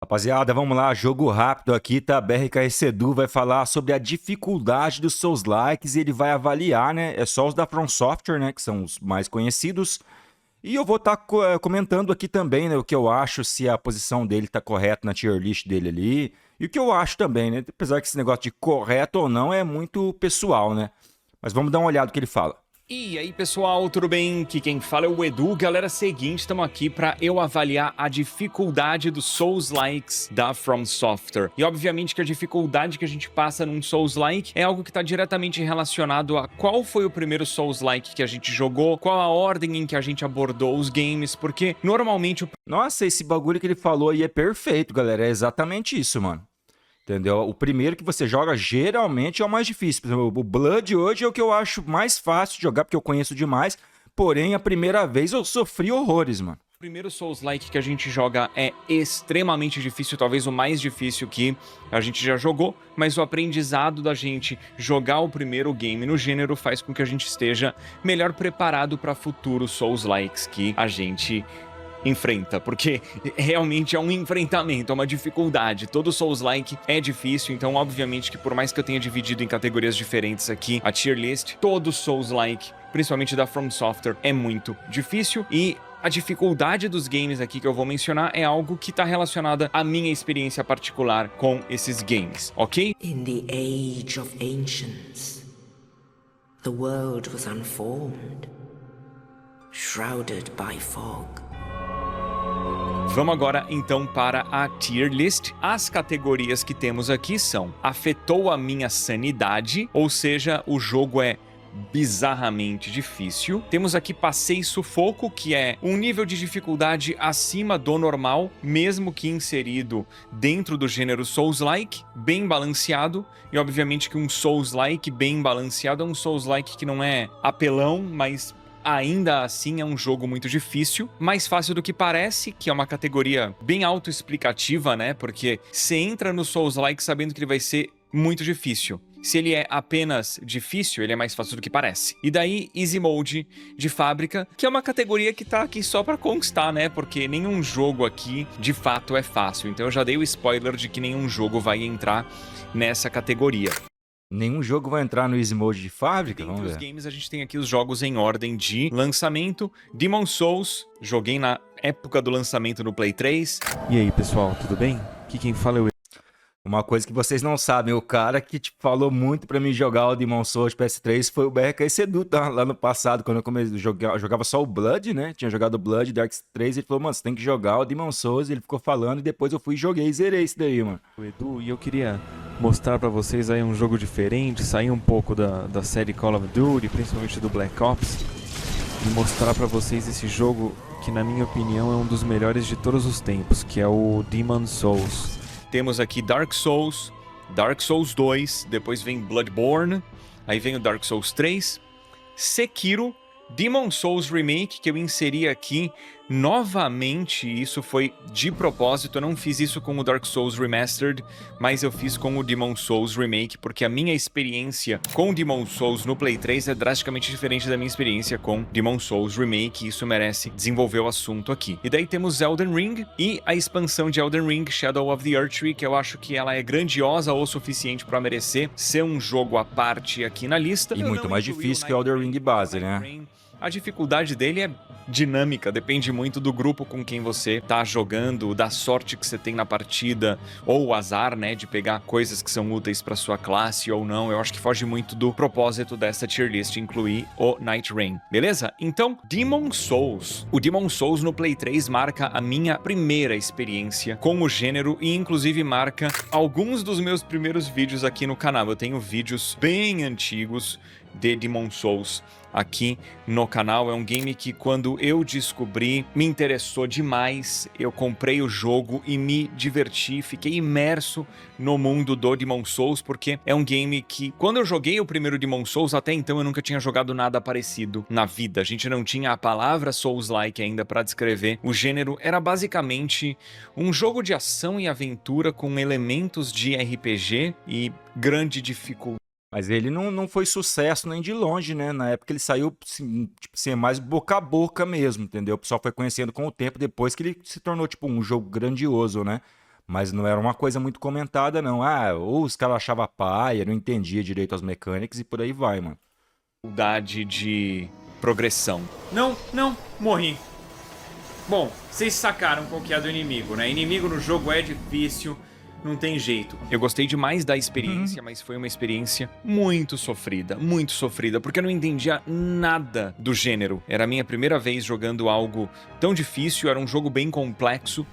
Rapaziada, vamos lá, jogo rápido aqui, tá? BRK Sedu vai falar sobre a dificuldade dos seus likes e ele vai avaliar, né? É só os da From Software, né? Que são os mais conhecidos. E eu vou estar comentando aqui também, né? O que eu acho, se a posição dele tá correta na tier list dele ali. E o que eu acho também, né? Apesar que esse negócio de correto ou não é muito pessoal, né? Mas vamos dar uma olhada no que ele fala. E aí pessoal, tudo bem? Aqui quem fala é o Edu. Galera, seguinte, estamos aqui para eu avaliar a dificuldade dos Souls-likes da From Software. E obviamente que a dificuldade que a gente passa num Souls-like é algo que está diretamente relacionado a qual foi o primeiro Souls-like que a gente jogou, qual a ordem em que a gente abordou os games, porque normalmente o... Nossa, esse bagulho que ele falou aí é perfeito, galera. É exatamente isso, mano. Entendeu? O primeiro que você joga geralmente é o mais difícil. Por exemplo, o Blood hoje é o que eu acho mais fácil de jogar, porque eu conheço demais. Porém, a primeira vez eu sofri horrores, mano. O primeiro Souls-like que a gente joga é extremamente difícil, talvez o mais difícil que a gente já jogou, mas o aprendizado da gente jogar o primeiro game no gênero faz com que a gente esteja melhor preparado para futuros Souls-likes que a gente enfrenta, porque realmente é um enfrentamento, é uma dificuldade. Todo Souls-like é difícil, então obviamente que por mais que eu tenha dividido em categorias diferentes aqui a tier list, todo Souls-like, principalmente da From Software, é muito difícil e a dificuldade dos games aqui que eu vou mencionar é algo que está relacionada à minha experiência particular com esses games, ok? In the age of ancients, the world was unformed, shrouded by fog. Vamos agora então para a tier list. As categorias que temos aqui são: afetou a minha sanidade, ou seja, o jogo é bizarramente difícil. Temos aqui passei sufoco, que é um nível de dificuldade acima do normal, mesmo que inserido dentro do gênero Souls-like, bem balanceado. E obviamente que um Souls-like bem balanceado é um Souls-like que não é apelão, mas ainda assim é um jogo muito difícil, mais fácil do que parece, que é uma categoria bem autoexplicativa, né? Porque você entra no Souls-like sabendo que ele vai ser muito difícil. Se ele é apenas difícil, ele é mais fácil do que parece. E daí, Easy Mode de fábrica, que é uma categoria que tá aqui só pra constar, né? Porque nenhum jogo aqui, de fato, é fácil. Então eu já dei o spoiler de que nenhum jogo vai entrar nessa categoria. Nenhum jogo vai entrar no Easy Mode de fábrica? Dentre Vamos os ver. games, a gente tem aqui os jogos em ordem de lançamento. Demon Souls, joguei na época do lançamento no Play 3. E aí, pessoal, tudo bem? Aqui quem fala é o Uma coisa que vocês não sabem, o cara que falou muito pra mim jogar o Demon Souls PS3 foi o BRK Sedu, tá? Lá no passado, quando eu comecei jogava só o Blood, né? Tinha jogado o Blood, Dark 3, ele falou, mano, você tem que jogar o Demon Souls, ele ficou falando, e depois eu fui e joguei e zerei isso daí, mano. Edu e eu queria mostrar pra vocês aí um jogo diferente, sair um pouco da série Call of Duty, principalmente do Black Ops, e mostrar pra vocês esse jogo que, na minha opinião, é um dos melhores de todos os tempos, que é o Demon Souls. Temos aqui Dark Souls 2, depois vem Bloodborne, aí vem o Dark Souls 3, Sekiro, Demon Souls Remake, que eu inseri aqui novamente. Isso foi de propósito, eu não fiz isso com o Dark Souls Remastered, mas eu fiz com o Demon Souls Remake, porque a minha experiência com Demon Souls no Play 3 é drasticamente diferente da minha experiência com Demon Souls Remake, e isso merece desenvolver o assunto aqui. E daí temos Elden Ring e a expansão de Elden Ring, Shadow of the Erdtree, que eu acho que ela é grandiosa o suficiente para merecer ser um jogo à parte aqui na lista. E muito mais difícil que o Elden Ring base, né? A dificuldade dele é dinâmica, depende muito do grupo com quem você tá jogando, da sorte que você tem na partida, ou o azar, né, de pegar coisas que são úteis para sua classe ou não. Eu acho que foge muito do propósito dessa tier list incluir o Night Rain, beleza? Então, Demon Souls. O Demon Souls no Play 3 marca a minha primeira experiência com o gênero e inclusive marca alguns dos meus primeiros vídeos aqui no canal. Eu tenho vídeos bem antigos de Demon Souls aqui no canal. É um game que, quando eu descobri, me interessou demais. Eu comprei o jogo e me diverti, fiquei imerso no mundo do Demon Souls, porque é um game que, quando eu joguei o primeiro Demon Souls, até então eu nunca tinha jogado nada parecido na vida. A gente não tinha a palavra Souls-like ainda para descrever. O gênero era basicamente um jogo de ação e aventura com elementos de RPG e grande dificuldade. Mas ele não foi sucesso nem de longe, né? Na época ele saiu, assim, tipo assim, mais boca a boca mesmo, entendeu? O pessoal foi conhecendo com o tempo, depois que ele se tornou, tipo, um jogo grandioso, né? Mas não era uma coisa muito comentada, não. Ah, ou os caras achavam paia, não entendia direito as mecânicas e por aí vai, mano. Dificuldade de progressão. Não, morri. Bom, vocês sacaram qual que é do inimigo, né? Inimigo no jogo é difícil, não tem jeito. Eu gostei demais da experiência, mas foi uma experiência muito sofrida, porque eu não entendia nada do gênero. Era a minha primeira vez jogando algo tão difícil, era um jogo bem complexo.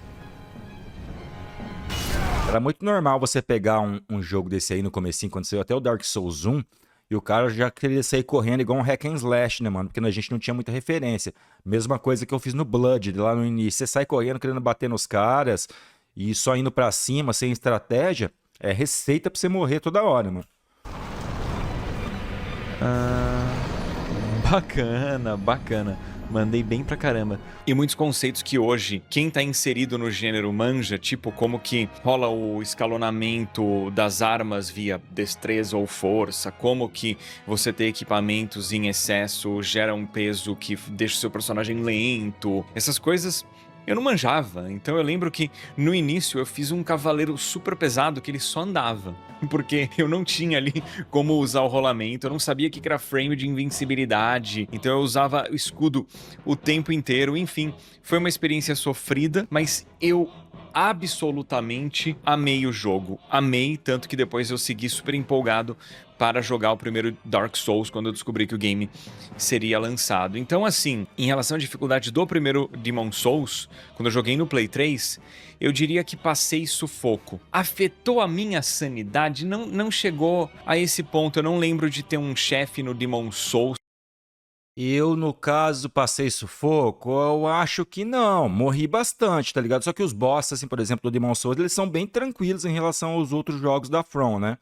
Era muito normal você pegar um jogo desse aí no comecinho, quando saiu até o Dark Souls 1, e o cara já queria sair correndo igual um hack and slash, né, mano? Porque a gente não tinha muita referência. Mesma coisa que eu fiz no Blood, lá no início. Você sai correndo, querendo bater nos caras, e só indo pra cima, sem estratégia, é receita pra você morrer toda hora, mano. Bacana. Mandei bem pra caramba. E muitos conceitos que hoje quem tá inserido no gênero manja, tipo como que rola o escalonamento das armas via destreza ou força, como que você ter equipamentos em excesso gera um peso que deixa o seu personagem lento. Essas coisas eu não manjava, então eu lembro que no início eu fiz um cavaleiro super pesado que ele só andava, porque eu não tinha ali como usar o rolamento, eu não sabia o que era frame de invencibilidade, então eu usava o escudo o tempo inteiro, enfim, foi uma experiência sofrida, mas eu absolutamente amei o jogo, amei, tanto que depois eu segui super empolgado para jogar o primeiro Dark Souls quando eu descobri que o game seria lançado. Então, assim, em relação à dificuldade do primeiro Demon Souls, quando eu joguei no Play 3, eu diria que passei sufoco. Afetou a minha sanidade? Não chegou a esse ponto. Eu não lembro de ter um chefe no Demon Souls. Eu, no caso, passei sufoco, eu acho que não, morri bastante, tá ligado? Só que os bosses, assim, por exemplo, do Demon Souls, eles são bem tranquilos em relação aos outros jogos da From, né?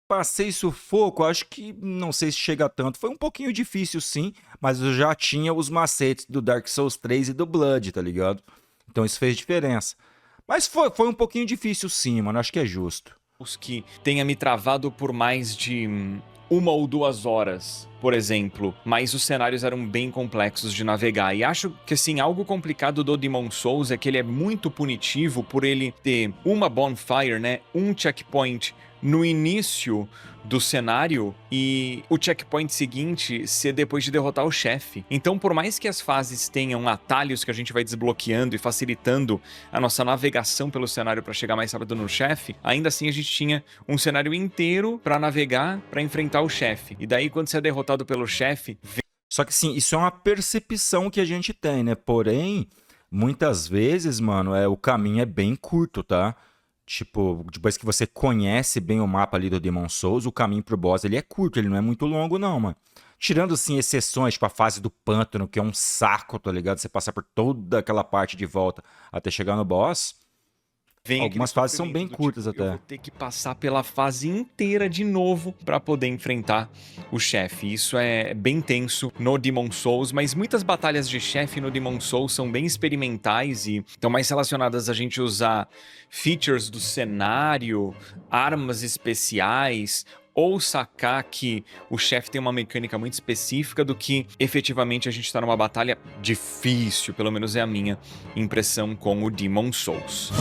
Passei sufoco, acho que não sei se chega a tanto. Foi um pouquinho difícil, sim, mas eu já tinha os macetes do Dark Souls 3 e do Blood, tá ligado? Então isso fez diferença. Mas foi um pouquinho difícil, sim, mano, acho que é justo. Que tenha me travado por mais de 1 ou 2 horas, por exemplo, mas os cenários eram bem complexos de navegar. E acho que, assim, algo complicado do Demon Souls é que ele é muito punitivo por ele ter uma bonfire, né, um checkpoint no início do cenário e o checkpoint seguinte ser depois de derrotar o chefe. Então, por mais que as fases tenham atalhos que a gente vai desbloqueando e facilitando a nossa navegação pelo cenário para chegar mais rápido no chefe, ainda assim a gente tinha um cenário inteiro para navegar, para enfrentar o chefe. E daí, quando você é derrotado pelo chefe... Só que, sim, isso é uma percepção que a gente tem, né? Porém, muitas vezes, mano, o caminho é bem curto, tá? Tipo, depois que você conhece bem o mapa ali do Demon Souls, o caminho pro boss ele é curto, ele não é muito longo não, mano. Tirando, assim, exceções, tipo a fase do pântano, que é um saco, tá ligado? Você passar por toda aquela parte de volta até chegar no boss. Algumas fases são bem curtas até. Eu vou ter que passar pela fase inteira de novo pra poder enfrentar o chefe. Isso é bem tenso no Demon Souls, mas muitas batalhas de chefe no Demon Souls são bem experimentais e estão mais relacionadas a gente usar features do cenário, armas especiais, ou sacar que o chefe tem uma mecânica muito específica do que efetivamente a gente tá numa batalha difícil, pelo menos é a minha impressão com o Demon Souls.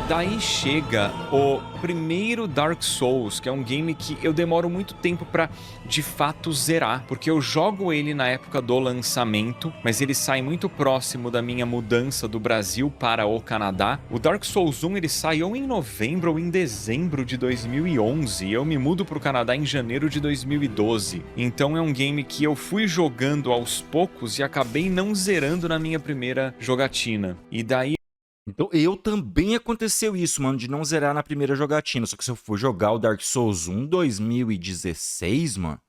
Daí chega o primeiro Dark Souls, que é um game que eu demoro muito tempo pra de fato zerar, porque eu jogo ele na época do lançamento, mas ele sai muito próximo da minha mudança do Brasil para o Canadá. O Dark Souls 1 ele sai ou em novembro ou em dezembro de 2011, e eu me mudo pro Canadá em janeiro de 2012. Então é um game que eu fui jogando aos poucos e acabei não zerando na minha primeira jogatina. E daí Então, eu também aconteceu isso, mano, de não zerar na primeira jogatina. Só que se eu for jogar o Dark Souls 1 2016, mano.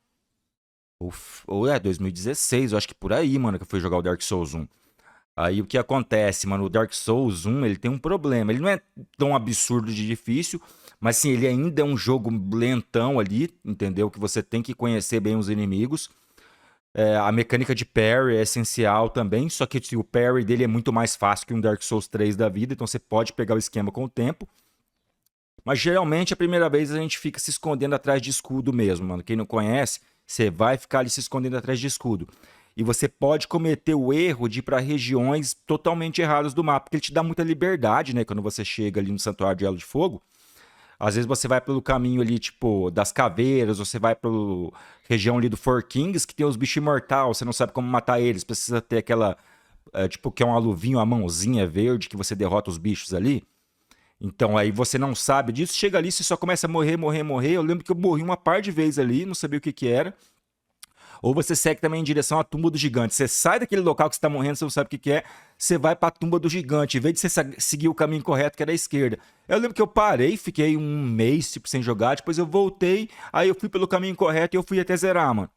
Ou 2016, eu acho que por aí, mano, que eu fui jogar o Dark Souls 1. Aí o que acontece, mano? O Dark Souls 1, ele tem um problema. Ele não é tão absurdo de difícil, mas sim, ele ainda é um jogo lentão ali, entendeu? Que você tem que conhecer bem os inimigos. A mecânica de parry é essencial também, só que o parry dele é muito mais fácil que um Dark Souls 3 da vida, então você pode pegar o esquema com o tempo. Mas geralmente a primeira vez a gente fica se escondendo atrás de escudo mesmo, mano. Quem não conhece, você vai ficar ali se escondendo atrás de escudo. E você pode cometer o erro de ir para regiões totalmente erradas do mapa, porque ele te dá muita liberdade, né? Quando você chega ali no Santuário de Elo de Fogo. Às vezes você vai pelo caminho ali, tipo, das caveiras, ou você vai pela região ali do Four Kings, que tem os bichos imortais, você não sabe como matar eles, precisa ter aquela, tipo, que é uma luvinha, uma mãozinha verde que você derrota os bichos ali. Então aí você não sabe disso, chega ali, você só começa a morrer, morrer, morrer. Eu lembro que eu morri uma par de vezes ali, não sabia o que que era. Ou você segue também em direção à tumba do gigante. Você sai daquele local que você está morrendo, você não sabe o que que é, você vai para a tumba do gigante, em vez de você seguir o caminho correto, que era a esquerda. Eu lembro que eu parei, fiquei um mês tipo, sem jogar, depois eu voltei, aí eu fui pelo caminho correto e eu fui até zerar, mano.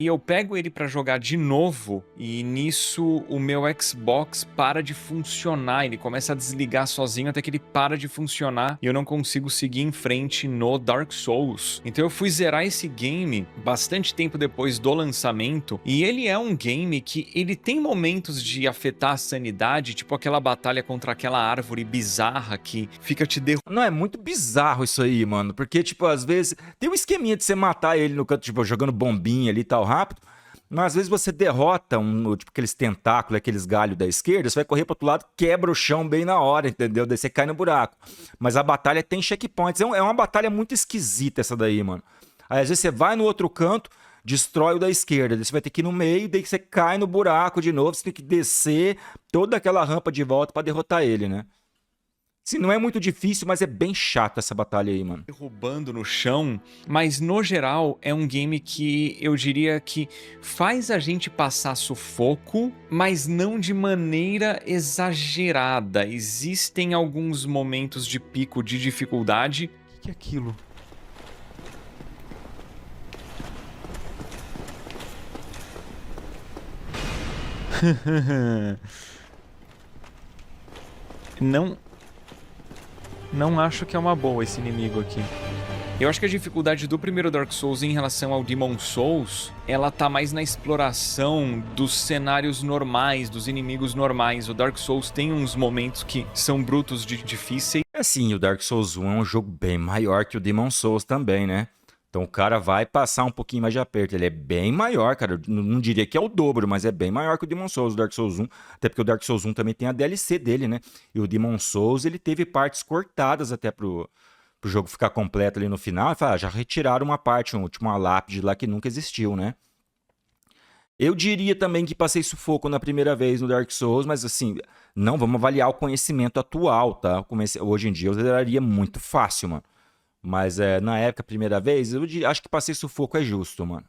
E eu pego ele pra jogar de novo e nisso o meu Xbox para de funcionar, ele começa a desligar sozinho até que ele para de funcionar e eu não consigo seguir em frente no Dark Souls. Então eu fui zerar esse game bastante tempo depois do lançamento e ele é um game que ele tem momentos de afetar a sanidade, tipo aquela batalha contra aquela árvore bizarra que fica te derrubando. Não, é muito bizarro isso aí, mano, porque, tipo, às vezes tem um esqueminha de você matar ele no canto, tipo, jogando bombinha ali e tal, rápido, mas às vezes você derrota tipo, aqueles tentáculos, aqueles galhos da esquerda, você vai correr pro outro lado, quebra o chão bem na hora, entendeu? Daí você cai no buraco. Mas a batalha tem checkpoints, é uma batalha muito esquisita essa daí, mano. Aí às vezes você vai no outro canto, destrói o da esquerda, daí você vai ter que ir no meio, daí você cai no buraco de novo, você tem que descer toda aquela rampa de volta pra derrotar ele, né? Sim, não é muito difícil, mas é bem chato essa batalha aí, mano. Derrubando no chão, mas no geral é um game que eu diria que faz a gente passar sufoco, mas não de maneira exagerada. Existem alguns momentos de pico de dificuldade. O que é aquilo? Não acho que é uma boa esse inimigo aqui. Eu acho que a dificuldade do primeiro Dark Souls em relação ao Demon Souls, ela tá mais na exploração dos cenários normais, dos inimigos normais. O Dark Souls tem uns momentos que são brutos de difíceis. Assim, o Dark Souls 1 é um jogo bem maior que o Demon Souls também, né? Então o cara vai passar um pouquinho mais de aperto. Ele é bem maior, cara. Eu não diria que é o dobro, mas é bem maior que o Demon Souls, o Dark Souls 1. Até porque o Dark Souls 1 também tem a DLC dele, né? E o Demon Souls, ele teve partes cortadas até pro jogo ficar completo ali no final. E já retiraram uma parte, tipo uma lápide lá que nunca existiu, né? Eu diria também que passei sufoco na primeira vez no Dark Souls, mas assim, não, vamos avaliar o conhecimento atual, tá? Hoje em dia eu zeraria muito fácil, mano. Mas na época, primeira vez, acho que passei sufoco é justo, mano.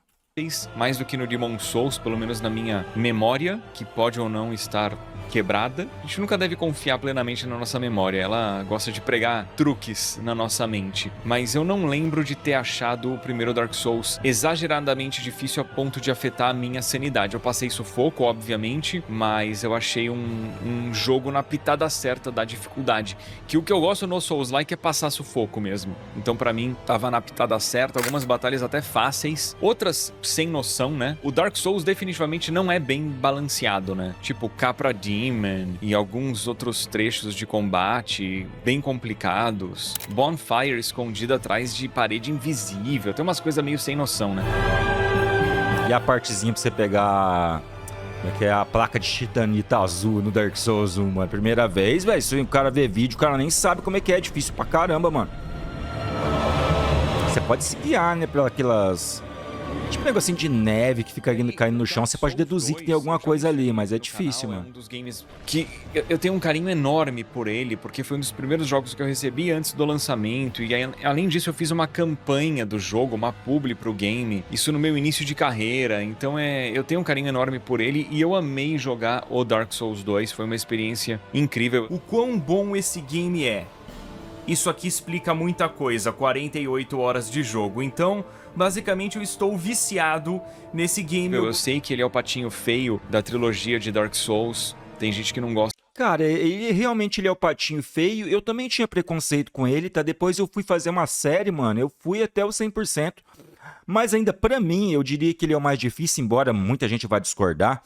Mais do que no Demon Souls, pelo menos na minha memória, que pode ou não estar quebrada. A gente nunca deve confiar plenamente na nossa memória, ela gosta de pregar truques na nossa mente. Mas eu não lembro de ter achado o primeiro Dark Souls exageradamente difícil a ponto de afetar a minha sanidade. Eu passei sufoco, obviamente, mas eu achei um jogo na pitada certa da dificuldade. Que o que eu gosto no Souls-like é passar sufoco mesmo. Então pra mim, tava na pitada certa, algumas batalhas até fáceis, outras sem noção, né? O Dark Souls definitivamente não é bem balanceado, né? Tipo Capra Demon e alguns outros trechos de combate bem complicados. Bonfire escondido atrás de parede invisível. Tem umas coisas meio sem noção, né? E a partezinha pra você pegar... Como é que é? A placa de titanita azul no Dark Souls 1, mano. Primeira vez, velho. Se o cara ver vídeo, o cara nem sabe como é que é. É difícil pra caramba, mano. Você pode se guiar, né? Pelas aquelas... Tipo um negocinho de neve que fica caindo no chão, você pode deduzir que tem alguma coisa ali, mas é difícil, mano. É um dos games que eu tenho um carinho enorme por ele, porque foi um dos primeiros jogos que eu recebi antes do lançamento, e aí, além disso eu fiz uma campanha do jogo, uma publi pro game, isso no meu início de carreira, então eu tenho um carinho enorme por ele, e eu amei jogar o Dark Souls 2, foi uma experiência incrível. O quão bom esse game é? Isso aqui explica muita coisa, 48 horas de jogo, então... Basicamente, eu estou viciado nesse game. Eu sei que ele é o patinho feio da trilogia de Dark Souls. Tem gente que não gosta. Cara, ele é o patinho feio. Eu também tinha preconceito com ele, tá? Depois eu fui fazer uma série, mano. Eu fui até o 100%. Mas ainda pra mim, eu diria que ele é o mais difícil, embora muita gente vá discordar.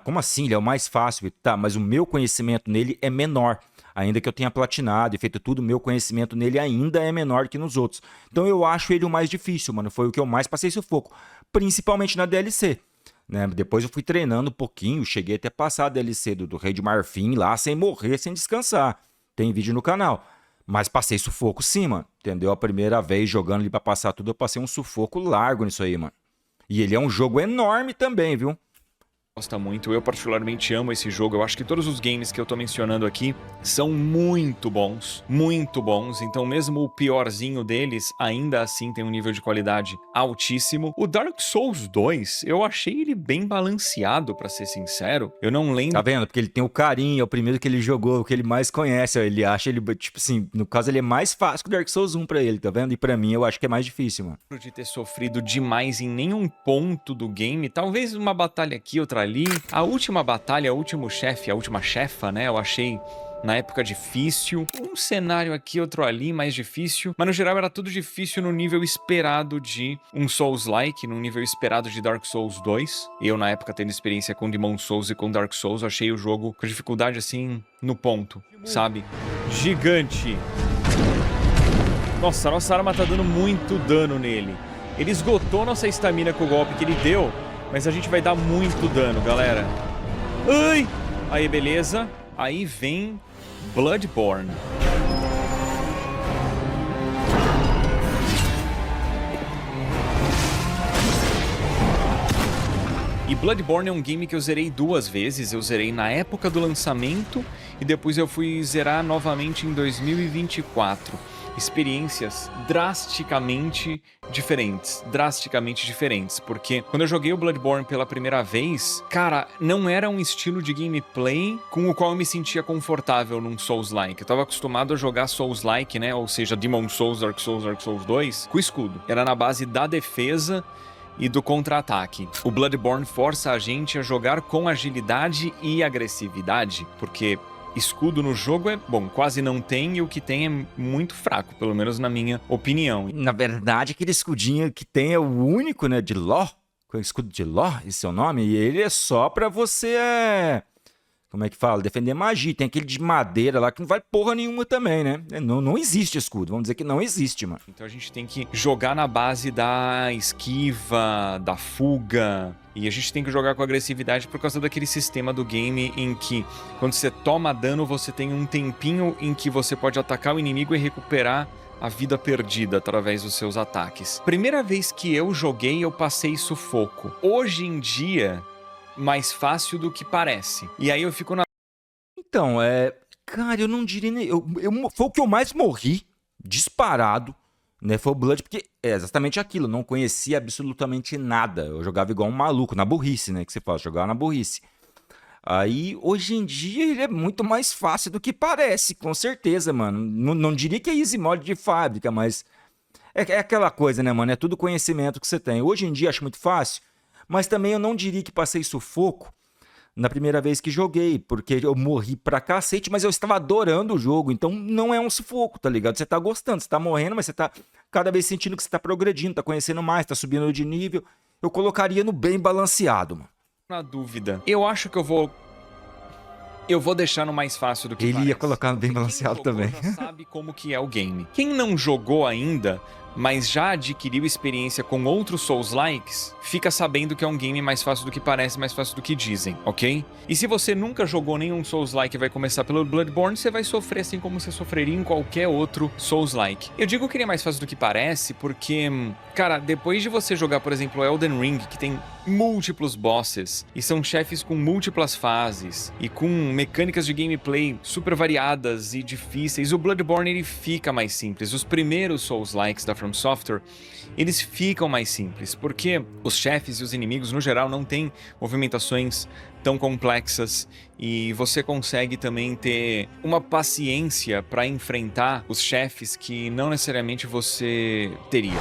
Como assim? Ele é o mais fácil, tá? Mas o meu conhecimento nele é menor. Ainda que eu tenha platinado e feito tudo, o meu conhecimento nele ainda é menor que nos outros. Então eu acho ele o mais difícil, mano. Foi o que eu mais passei sufoco. Principalmente na DLC. Né? Depois eu fui treinando um pouquinho, cheguei até passar a DLC do Rei de Marfim lá, sem morrer, sem descansar. Tem vídeo no canal. Mas passei sufoco sim, mano. Entendeu? A primeira vez jogando ali pra passar tudo, eu passei um sufoco largo nisso aí, mano. E ele é um jogo enorme também, viu? Gosta muito, eu particularmente amo esse jogo. Eu acho que todos os games que eu tô mencionando aqui são muito bons, então mesmo o piorzinho deles ainda assim tem um nível de qualidade altíssimo. O Dark Souls 2, eu achei ele bem balanceado, pra ser sincero. Eu não lembro... Tá vendo? Porque ele tem o carinho, é o primeiro que ele jogou, o que ele mais conhece, ó. Ele acha ele, tipo assim, no caso ele é mais fácil que o Dark Souls 1 pra ele, tá vendo? E pra mim eu acho que é mais difícil, mano. De ter sofrido demais em nenhum ponto do game, talvez uma batalha aqui, outra ali. A última batalha, o último chefe, a última chefa, né, eu achei na época difícil. Um cenário aqui, outro ali, mais difícil. Mas no geral era tudo difícil no nível esperado de um Souls-like, no nível esperado de Dark Souls 2. Eu, na época, tendo experiência com Demon Souls e com Dark Souls, achei o jogo com dificuldade, assim, no ponto, sabe? Gigante. Nossa, a nossa arma tá dando muito dano nele. Ele esgotou nossa estamina com o golpe que ele deu, mas a gente vai dar muito dano, galera. Ai! Aí, beleza. Aí vem Bloodborne. E Bloodborne é um game que eu zerei 2 vezes. Eu zerei na época do lançamento e depois eu fui zerar novamente em 2024. Experiências drasticamente diferentes, porque quando eu joguei o Bloodborne pela primeira vez, cara, não era um estilo de gameplay com o qual eu me sentia confortável num Souls-like. Eu tava acostumado a jogar Souls-like, né, ou seja, Demon Souls, Dark Souls 2, com escudo. Era na base da defesa e do contra-ataque. O Bloodborne força a gente a jogar com agilidade e agressividade, porque escudo no jogo é, bom, quase não tem, e o que tem é muito fraco, pelo menos na minha opinião. Na verdade, aquele escudinho que tem é o único, né, de Ló, com o escudo de Ló, esse é o nome, e ele é só pra você, como é que fala? Defender magia. Tem aquele de madeira lá que não vale porra nenhuma também, né? Não existe escudo, vamos dizer que não existe, mano. Então a gente tem que jogar na base da esquiva, da fuga. E a gente tem que jogar com agressividade por causa daquele sistema do game em que quando você toma dano, você tem um tempinho em que você pode atacar o inimigo e recuperar a vida perdida através dos seus ataques. Primeira vez que eu joguei, eu passei sufoco. Hoje em dia, mais fácil do que parece. E aí eu fico na... Então, cara, eu não diria nem... foi o que eu mais morri, disparado, né? Foi o Blood, porque é exatamente aquilo. Eu não conhecia absolutamente nada. Eu jogava igual um maluco, na burrice, né? Que você fala, jogava na burrice. Aí, hoje em dia, ele é muito mais fácil do que parece, com certeza, mano. Não diria que é easy mode de fábrica, mas... É aquela coisa, né, mano? É tudo conhecimento que você tem. Hoje em dia, acho muito fácil. Mas também eu não diria que passei sufoco na primeira vez que joguei, porque eu morri pra cacete, mas eu estava adorando o jogo, então não é um sufoco, tá ligado? Você tá gostando, você tá morrendo, mas você tá cada vez sentindo que você tá progredindo, tá conhecendo mais, tá subindo de nível. Eu colocaria no bem balanceado, mano. Na dúvida. Eu acho que eu vou deixar no mais fácil do que Ele parece. ia colocar no bem balanceado Quem jogou também. já sabe como que é o game. Quem não jogou ainda, mas já adquiriu experiência com outros Souls-likes, fica sabendo que é um game mais fácil do que parece, mais fácil do que dizem, ok? E se você nunca jogou nenhum Souls-like e vai começar pelo Bloodborne, você vai sofrer assim como você sofreria em qualquer outro Souls-like. Eu digo que ele é mais fácil do que parece porque, cara, depois de você jogar, por exemplo, Elden Ring, que tem múltiplos bosses, e são chefes com múltiplas fases, e com mecânicas de gameplay super variadas e difíceis, o Bloodborne ele fica mais simples. Os primeiros Souls-likes da From Software, eles ficam mais simples, porque os chefes e os inimigos, no geral, não têm movimentações tão complexas e você consegue também ter uma paciência para enfrentar os chefes que não necessariamente você teria.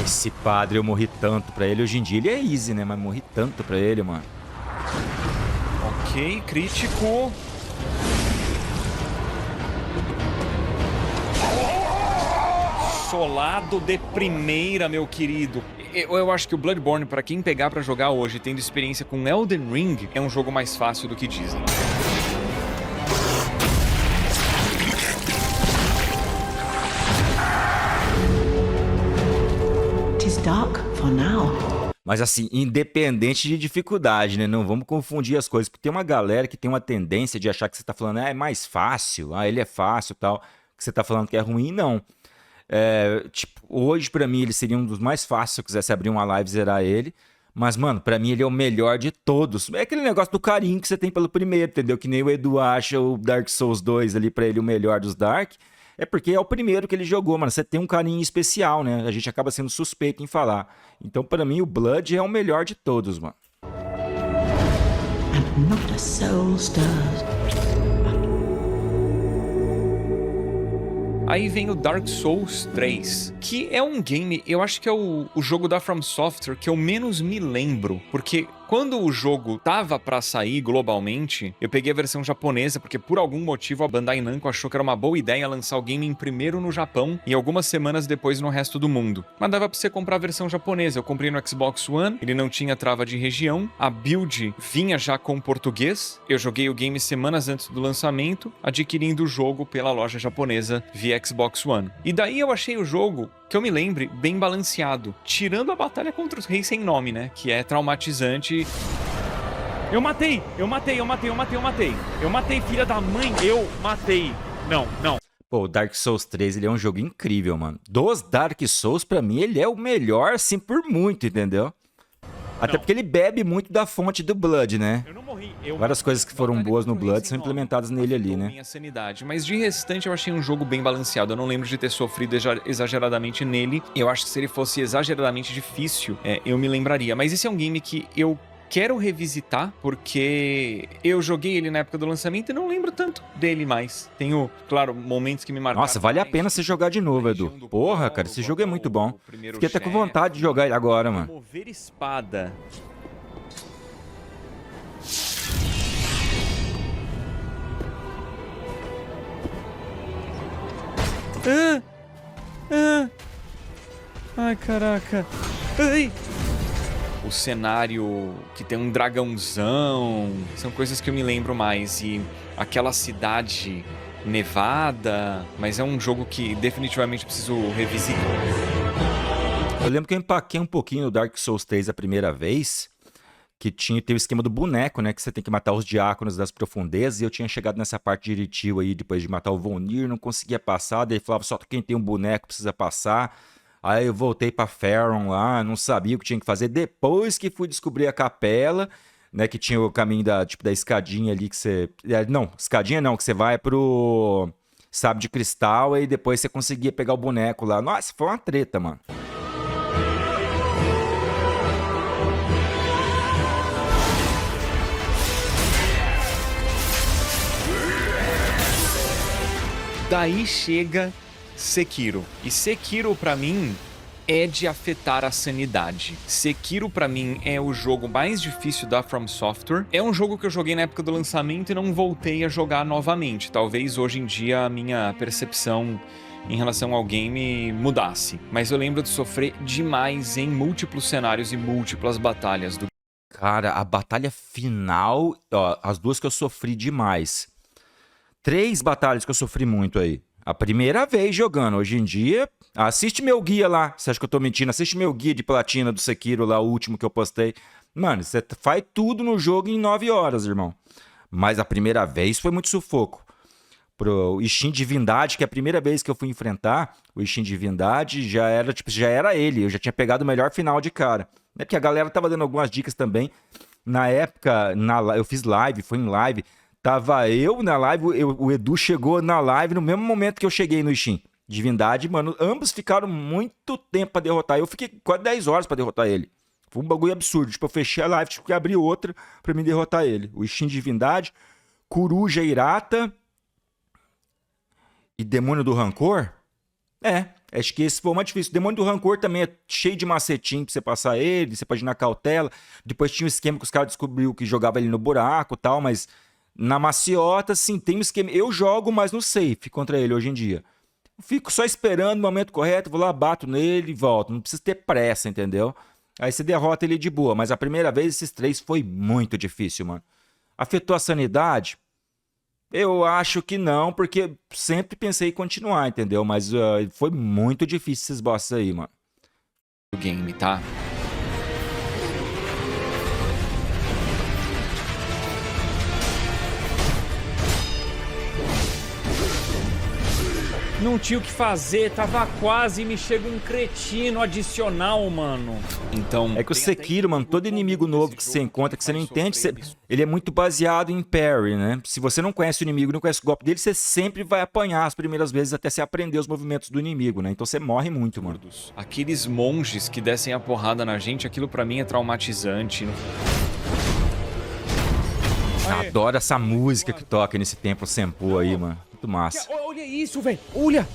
Esse padre, eu morri tanto pra ele. Hoje em dia ele é easy, né? Mas morri tanto pra ele, mano. Ok, crítico. pixelado de primeira, meu querido. Eu acho que o Bloodborne, pra quem pegar pra jogar hoje, tendo experiência com Elden Ring, é um jogo mais fácil do que dizem. Tis dark for now. Mas assim, independente de dificuldade, né? Não vamos confundir as coisas. Porque tem uma galera que tem uma tendência de achar que você tá falando, é mais fácil, ele é fácil e tal. Que você tá falando que é ruim, não. Tipo, hoje pra mim ele seria um dos mais fáceis se eu quisesse abrir uma live e zerar ele. Mas, mano, pra mim ele é o melhor de todos. É aquele negócio do carinho que você tem pelo primeiro, entendeu? Que nem o Edu acha o Dark Souls 2 ali pra ele o melhor dos Dark. É porque é o primeiro que ele jogou, mano. Você tem um carinho especial, né? A gente acaba sendo suspeito em falar. Então, pra mim, o Blood é o melhor de todos, mano. And not a soul stirs. Aí vem o Dark Souls 3, que é um game, eu acho que é o jogo da From Software que eu menos me lembro, porque quando o jogo tava pra sair globalmente, eu peguei a versão japonesa, porque por algum motivo a Bandai Namco achou que era uma boa ideia lançar o game primeiro no Japão e algumas semanas depois no resto do mundo. Mas dava pra você comprar a versão japonesa, eu comprei no Xbox One, ele não tinha trava de região, a build vinha já com português, eu joguei o game semanas antes do lançamento, adquirindo o jogo pela loja japonesa via Xbox One. E daí eu achei o jogo, que eu me lembre, bem balanceado, tirando a batalha contra os reis sem nome, né, que é traumatizante. Eu matei, filha da mãe, eu matei. Não. Pô, o Dark Souls 3, ele é um jogo incrível, mano. Dos Dark Souls, pra mim, ele é o melhor, assim, por muito, entendeu? Até porque ele bebe muito da fonte do Blood, né? Eu não morri. Várias coisas que foram boas no Blood são implementadas nele ali, né? Minha sanidade. Mas de restante eu achei um jogo bem balanceado. Eu não lembro de ter sofrido exageradamente nele. Eu acho que se ele fosse exageradamente difícil, eu me lembraria. Mas esse é um game que eu quero revisitar, porque eu joguei ele na época do lançamento e não lembro tanto dele mais. Tenho, claro, momentos que me marcaram. Nossa, vale a pena você jogar de novo, Edu. Porra, cara, esse jogo é muito bom. Fiquei até com vontade de jogar ele agora, mano. Mover espada. Ai, caraca. Ai. O cenário que tem um dragãozão, são coisas que eu me lembro mais. E aquela cidade nevada, mas é um jogo que definitivamente preciso revisitar. Eu lembro que eu empaquei um pouquinho no Dark Souls 3 a primeira vez, que tem o esquema do boneco, né? Que você tem que matar os diáconos das profundezas, e eu tinha chegado nessa parte de Iritil aí, depois de matar o Vonir, não conseguia passar, daí falava, só quem tem um boneco precisa passar. Aí eu voltei pra Faron lá, não sabia o que tinha que fazer. Depois que fui descobrir a capela, né? Que tinha o caminho da escadinha ali que você... Não, escadinha não, que você vai pro sábio de cristal e depois você conseguia pegar o boneco lá. Nossa, foi uma treta, mano. Daí chega Sekiro. E Sekiro, pra mim, é de afetar a sanidade. Sekiro, pra mim, é o jogo mais difícil da From Software. É um jogo que eu joguei na época do lançamento e não voltei a jogar novamente. Talvez hoje em dia a minha percepção em relação ao game mudasse. Mas eu lembro de sofrer demais em múltiplos cenários e múltiplas batalhas do... Cara, a batalha final, ó, as duas que eu sofri demais. 3 batalhas que eu sofri muito aí. A primeira vez jogando, hoje em dia, assiste meu guia lá. Você acha que eu tô mentindo? Assiste meu guia de platina do Sekiro lá, o último que eu postei. Mano, você faz tudo no jogo em 9 horas, irmão. Mas a primeira vez foi muito sufoco. Pro Ishin Divindade, que é a primeira vez que eu fui enfrentar, o Ishin Divindade já era ele. Eu já tinha pegado o melhor final de cara. É porque a galera tava dando algumas dicas também. Na época, eu fiz live, foi em live. Tava eu na live, o Edu chegou na live no mesmo momento que eu cheguei no Ishin Divindade, mano. Ambos ficaram muito tempo pra derrotar. Eu fiquei quase 10 horas pra derrotar ele. Foi um bagulho absurdo. Tipo, eu fechei a live, tive que abrir outra pra me derrotar ele. O Ishin Divindade, Coruja Irata e Demônio do Rancor. Acho que esse foi o mais difícil. O Demônio do Rancor também é cheio de macetinho pra você passar ele, você pode ir na cautela. Depois tinha um esquema que os caras descobriu que jogava ele no buraco e tal, mas... Na maciota, sim, tem um esquema. Eu jogo, mas no safe contra ele hoje em dia. Fico só esperando o momento correto, vou lá, bato nele e volto. Não precisa ter pressa, entendeu? Aí você derrota ele de boa. Mas a primeira vez, esses 3 foi muito difícil, mano. Afetou a sanidade? Eu acho que não, porque sempre pensei em continuar, entendeu? Mas foi muito difícil esses bosses aí, mano. O game, tá? Não tinha o que fazer, tava quase e me chega um cretino adicional, mano. Então, É que o Sekiro, mano, todo inimigo novo que você encontra, que você não entende, ele é muito baseado em parry, né? Se você não conhece o inimigo, não conhece o golpe dele, você sempre vai apanhar as primeiras vezes até você aprender os movimentos do inimigo, né? Então você morre muito, mano. aqueles monges que descem a porrada na gente, aquilo pra mim é traumatizante. Adoro essa música que toca nesse templo Senpu aí, mano. Muito massa. Olha isso, velho. Olha.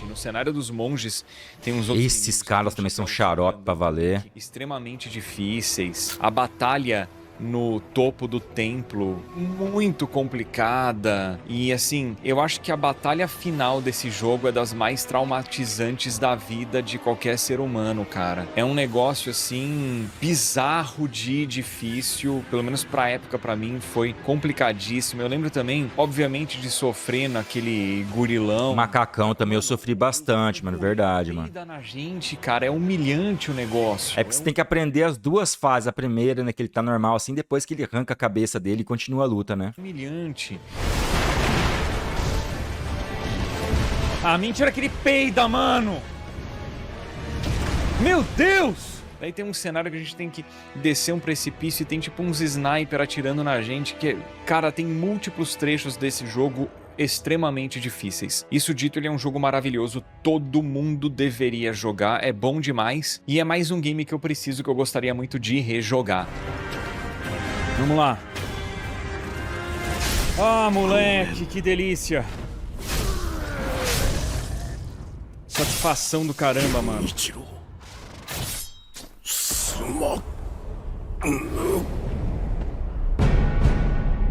No cenário dos monges tem uns outros Esses inimigos caras que também a gente são tá xarope pra valer. extremamente difíceis. A batalha no topo do templo, muito complicada. E assim, eu acho que a batalha final desse jogo é das mais traumatizantes da vida de qualquer ser humano, cara. É um negócio assim bizarro de difícil, pelo menos pra época pra mim foi complicadíssimo. Eu lembro também, obviamente, de sofrer naquele gurilão. Macacão também eu sofri bastante, mano, verdade, mano. Vida na gente, cara, é humilhante o negócio. É porque você tem que aprender as 2 fases. A primeira, né, que ele tá normal assim, depois que ele arranca a cabeça dele e continua a luta, né? Humilhante. Ah, mentira que ele peida, mano. Meu Deus. Daí tem um cenário que a gente tem que descer um precipício e tem tipo uns sniper atirando na gente, que, cara, tem múltiplos trechos desse jogo extremamente difíceis. Isso dito, ele é um jogo maravilhoso, todo mundo deveria jogar, é bom demais, e é mais um game que eu preciso, que eu gostaria muito de rejogar. Vamos lá. Ah, moleque, que delícia. Satisfação do caramba, mano.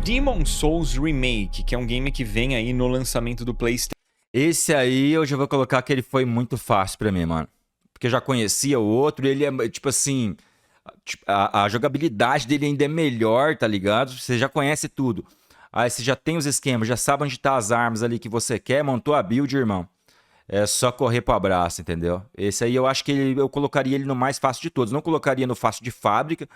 Demon Souls Remake, que é um game que vem aí no lançamento do PlayStation. Esse aí eu já vou colocar que ele foi muito fácil pra mim, mano. Porque eu já conhecia o outro e ele é, tipo assim... A jogabilidade dele ainda é melhor, tá ligado? Você já conhece tudo. Aí você já tem os esquemas, já sabe onde tá as armas ali que você quer, montou a build, irmão. É só correr pro abraço, entendeu? Esse aí eu acho que eu colocaria ele no mais fácil de todos. Não colocaria no fácil de fábrica,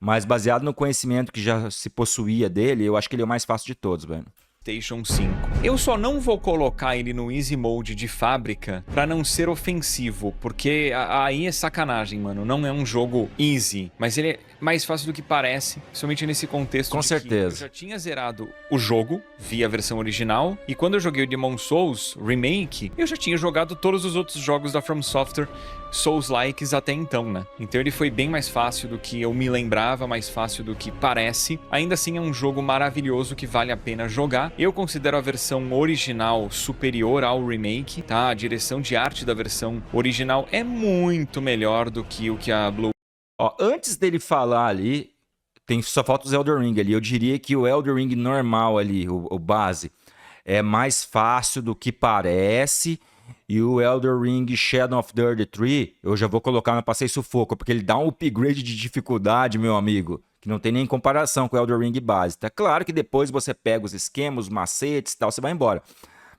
mas baseado no conhecimento que já se possuía dele, eu acho que ele é o mais fácil de todos, velho. PlayStation 5. Eu só não vou colocar ele no Easy Mode de fábrica pra não ser ofensivo, porque aí é sacanagem, mano. Não é um jogo easy, mas ele é mais fácil do que parece, principalmente nesse contexto. Com de certeza. Que eu já tinha zerado o jogo via a versão original, e quando eu joguei o Demon Souls Remake, eu já tinha jogado todos os outros jogos da From Software Souls-likes até então, né? Então ele foi bem mais fácil do que eu me lembrava, mais fácil do que parece. Ainda assim é um jogo maravilhoso que vale a pena jogar. Eu considero a versão original superior ao remake, tá? A direção de arte da versão original é muito melhor do que o que a Blue... Ó, antes dele falar ali, só falta o Elden Ring ali. Eu diria que o Elden Ring normal ali, o base, é mais fácil do que parece. E o Elden Ring Shadow of the Erdtree, eu já vou colocar no Passei Sufoco, porque ele dá um upgrade de dificuldade, meu amigo, que não tem nem comparação com o Elden Ring base. Tá claro que depois você pega os esquemas, os macetes e tal, você vai embora.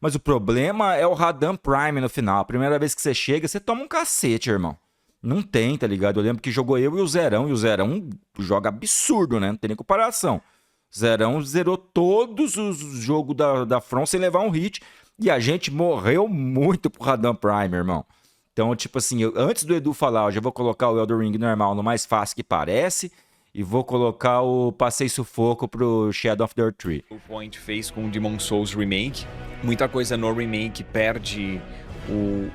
Mas o problema é o Radam Prime no final. A primeira vez que você chega, você toma um cacete, irmão. Não tem, tá ligado? Eu lembro que jogou eu e o Zerão joga absurdo, né? Não tem nem comparação. Zerão zerou todos os jogos da From sem levar um hit. E a gente morreu muito pro Radam Prime, irmão. Então, tipo assim, antes do Edu falar, eu já vou colocar o Elden Ring normal no mais fácil que parece. E vou colocar o Passei Sufoco pro Shadow of the Erdtree. O Point fez com o Demon Souls Remake. Muita coisa no remake perde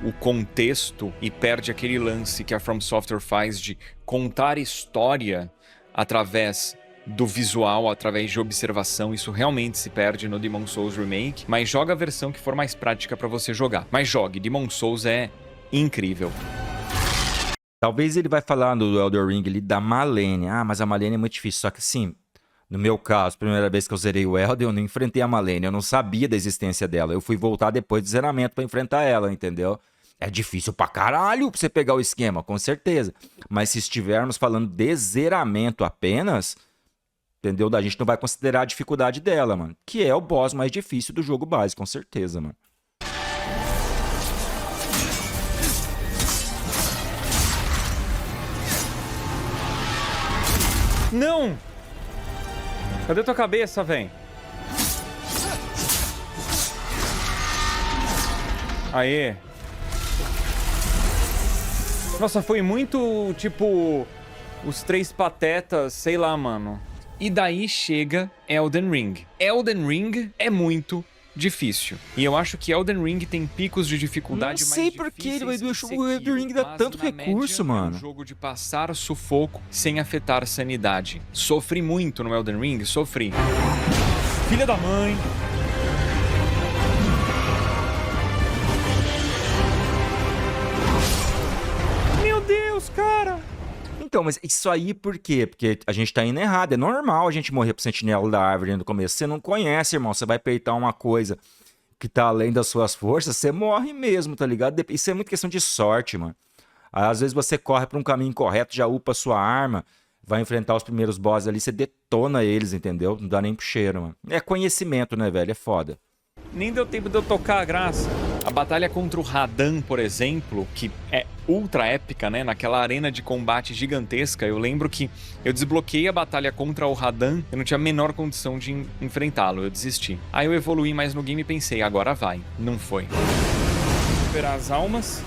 o contexto e perde aquele lance que a From Software faz de contar história através do visual, através de observação. Isso realmente se perde no Demon Souls Remake, mas joga a versão que for mais prática pra você jogar. Mas jogue, Demon Souls é incrível. Talvez ele vai falar do Elden Ring ali da Malenia. Ah, mas a Malenia é muito difícil. Só que assim, No meu caso, primeira vez que eu zerei o Elden, eu não enfrentei a Malenia, eu não sabia da existência dela. Eu fui voltar depois do zeramento pra enfrentar ela, entendeu? É difícil pra caralho pra você pegar o esquema, com certeza. Mas se estivermos falando de zeramento apenas, entendeu? A gente não vai considerar a dificuldade dela, mano. Que é o boss mais difícil do jogo base, com certeza, mano. Não! Cadê tua cabeça, véi? Aê. Nossa, foi muito, tipo, os três patetas, sei lá, mano. E daí chega Elden Ring. Elden Ring é muito difícil. E eu acho que Elden Ring tem picos de dificuldade Não mais sei por que difíceis o Sekiro, Elden Ring dá mas, tanto na recurso, média, mano. É um jogo de passar sufoco sem afetar sanidade. Sofri muito no Elden Ring, sofri. Filha da mãe. Meu Deus, cara. Então, mas isso aí por quê? Porque a gente tá indo errado. É normal a gente morrer pro sentinela da árvore no começo. Você não conhece, irmão. Você vai peitar uma coisa que tá além das suas forças, você morre mesmo, tá ligado? Isso é muito questão de sorte, mano. Às vezes você corre pra um caminho correto, já upa sua arma, vai enfrentar os primeiros bosses ali, você detona eles, entendeu? Não dá nem pro cheiro, mano. É conhecimento, né, velho? É foda. Nem deu tempo de eu tocar a graça. A batalha contra o Radan, por exemplo, que é ultra épica, né? Naquela arena de combate gigantesca, eu lembro que eu desbloqueei a batalha contra o Radan, eu não tinha a menor condição de enfrentá-lo, eu desisti. Aí eu evoluí mais no game e pensei, agora vai. Não foi. Recuperar as almas.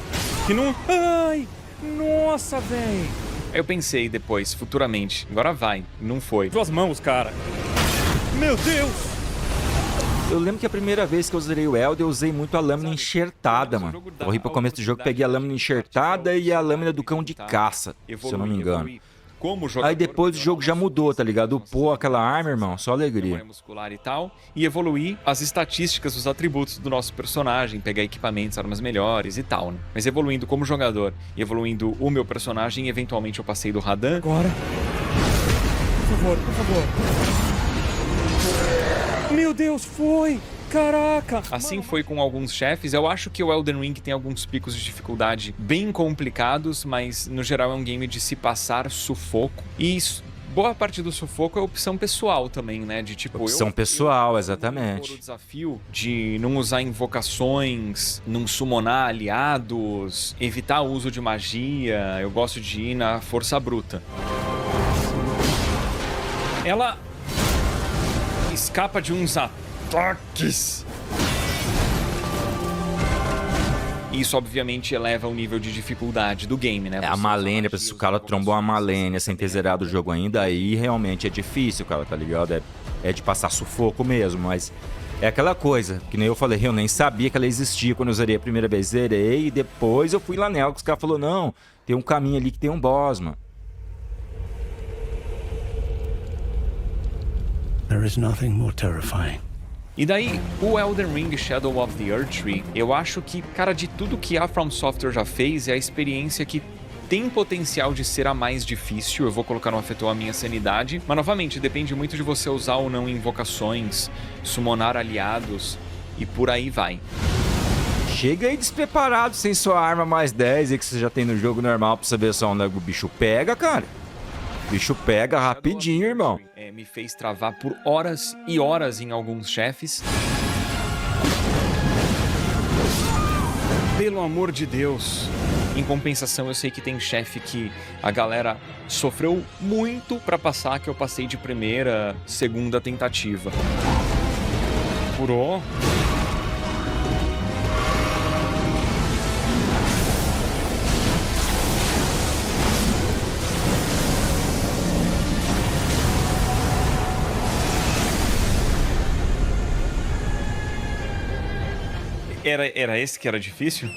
Que não... Ai! Nossa, véi! Aí eu pensei depois, futuramente, agora vai. Não foi. Duas mãos, cara. Meu Deus! Eu lembro que a primeira vez que eu zerei o Elden, eu usei muito a lâmina enxertada, mano. Corri pro começo do jogo, peguei a lâmina enxertada e a lâmina do cão de caça, se eu não me engano. Aí depois o jogo já mudou, tá ligado? Upou aquela arma, irmão, só alegria. Muscular e tal, e evoluir as estatísticas, os atributos do nosso personagem, pegar equipamentos, armas melhores e tal, né? Mas evoluindo como jogador e evoluindo o meu personagem, eventualmente eu passei do Radan. Agora. Por favor, por favor. Meu Deus, foi! Caraca! Assim foi com alguns chefes. Eu acho que o Elden Ring tem alguns picos de dificuldade bem complicados, mas no geral é um game de se passar sufoco. E boa parte do sufoco é opção pessoal também, né? De tipo, opção pessoal, exatamente. O desafio de não usar invocações, não summonar aliados, evitar o uso de magia. Eu gosto de ir na força bruta. Ela escapa de uns ataques. Isso, obviamente, eleva o nível de dificuldade do game, né? É a Malenia, se o cara trombou uma Malenia sem ter zerado o jogo ainda, aí realmente é difícil, cara, tá ligado? É de passar sufoco mesmo, mas é aquela coisa, que nem eu falei, eu nem sabia que ela existia quando eu zerei a primeira vez. Zerei e depois eu fui lá nela, que os caras falaram, não, tem um caminho ali que tem um boss, mano. There is nothing more terrifying. E daí, o Elden Ring Shadow of the Erdtree, eu acho que, cara, de tudo que a From Software já fez, é a experiência que tem potencial de ser a mais difícil. Eu vou colocar no afetou a minha sanidade. Mas, novamente, depende muito de você usar ou não invocações, summonar aliados e por aí vai. Chega aí despreparado, sem sua arma mais 10 aí que você já tem no jogo normal pra saber só onde o bicho pega, cara. O bicho pega rapidinho, irmão. Me fez travar por horas e horas em alguns chefes. Pelo amor de Deus. Em compensação, eu sei que tem chefe que a galera sofreu muito pra passar, que eu passei de primeira, segunda tentativa. Furou. Era esse que era difícil?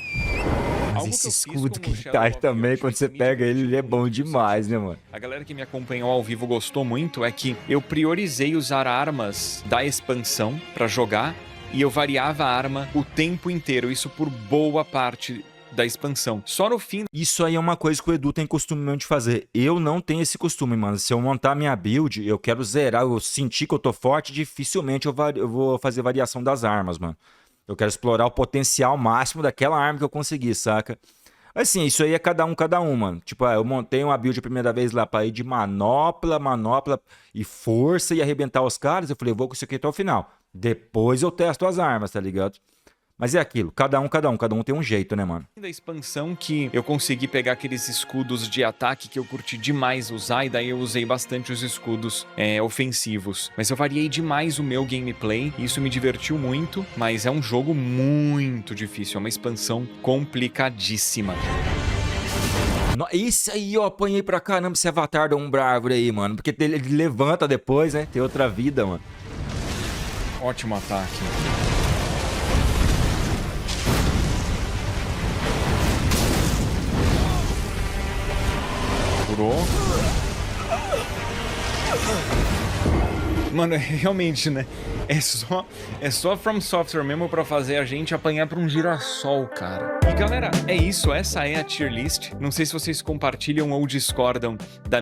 Mas esse escudo que tá aí também, quando você pega ele é bom demais, né, mano? A galera que me acompanhou ao vivo gostou muito, é que eu priorizei usar armas da expansão pra jogar e eu variava a arma o tempo inteiro, isso por boa parte da expansão. Só no fim Isso aí é uma coisa que o Edu tem costume mesmo de fazer. Eu não tenho esse costume, mano. Se eu montar minha build, eu quero zerar, eu sentir que eu tô forte, dificilmente eu vou fazer variação das armas, mano. Eu quero explorar o potencial máximo daquela arma que eu conseguir, saca? Assim, isso aí é cada um, mano. Tipo, eu montei uma build a primeira vez lá pra ir de manopla e força e arrebentar os caras. Eu falei, eu vou com isso aqui até o final. Depois eu testo as armas, tá ligado? Mas é aquilo, cada um tem um jeito, né, mano? da expansão que eu consegui pegar aqueles escudos de ataque que eu curti demais usar, e daí eu usei bastante os escudos ofensivos. Mas eu variei demais o meu gameplay, e isso me divertiu muito, mas é um jogo muito difícil, é uma expansão complicadíssima. Isso aí, eu apanhei pra caramba esse avatar da Umbra Árvore aí, mano. Porque ele levanta depois, né? Tem outra vida, mano. Ótimo ataque. Curou. Mano, realmente, né? É só From Software mesmo pra fazer a gente apanhar pra um girassol, cara. E galera, é isso. Essa é a tier list. Não sei se vocês compartilham ou discordam da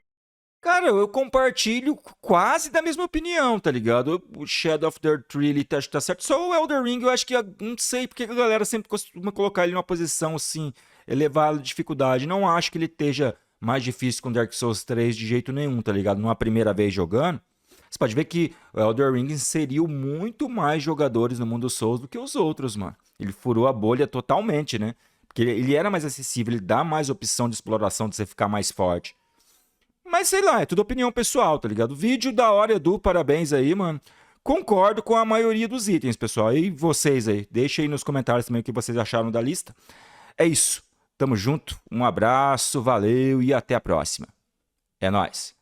Cara, eu compartilho quase da mesma opinião, tá ligado? O Shadow of the Tree ele tá certo. Só o Elden Ring eu acho que não sei porque a galera sempre costuma colocar ele numa posição assim, elevar a dificuldade. Não acho que ele esteja mais difícil com Dark Souls 3 de jeito nenhum, tá ligado? Numa primeira vez jogando, você pode ver que o Elden Ring inseriu muito mais jogadores no mundo Souls do que os outros, mano. Ele furou a bolha totalmente, né? Porque ele era mais acessível, ele dá mais opção de exploração de você ficar mais forte. Mas sei lá, é tudo opinião pessoal, tá ligado? Vídeo da hora, Edu, parabéns aí, mano. Concordo com a maioria dos itens, pessoal. E vocês aí? Deixa aí nos comentários também o que vocês acharam da lista. É isso. Tamo junto, um abraço, valeu e até a próxima. É nóis.